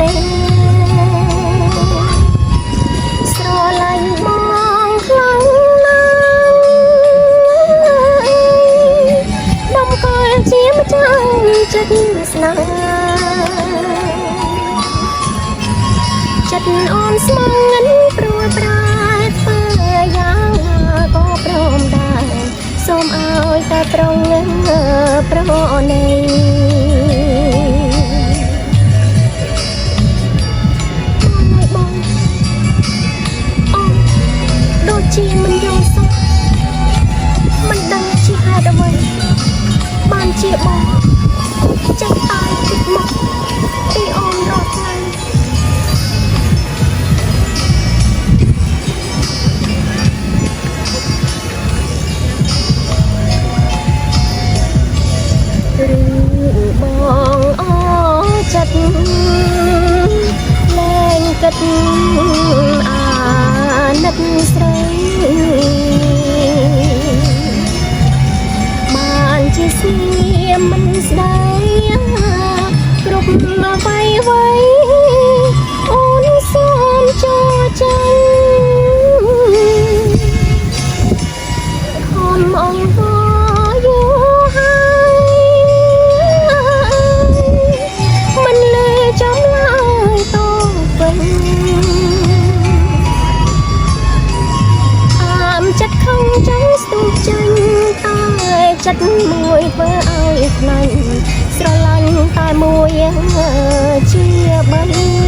ទេស្រឡាញ់បងខ្លាំងណាស់ដំកល់ជាម្ចាស់ចិត្តស្នេហ៍ចិត្តអូនស្មងងិនព្រួយប្រែធ្វើយ៉ាងណាក៏ព្រមដែរសូមឲ្យតែប្រងប្រណីបងអូនដូចជាមិនយល់សោះមិនដឹងជាហេតុអ្វីបានជាបងចេះតែគិតមកពីអូនរាល់ថ្ងៃបងអចិត្តលែងគិតអាណិតស្រីបានជាស្ងៀមមិនស្ដីគ្រប់អ្វីអូនសូមចូលចិត្តខំអង្វរយូរហើយមិនលឺចំឡើយតវិញអាមចិត្តខំចង់ស្ទុះចាញ់តែចិត្តមួយធ្វើឲ្យខ្លាញ់ស្រឡាញ់តែមួយជាបី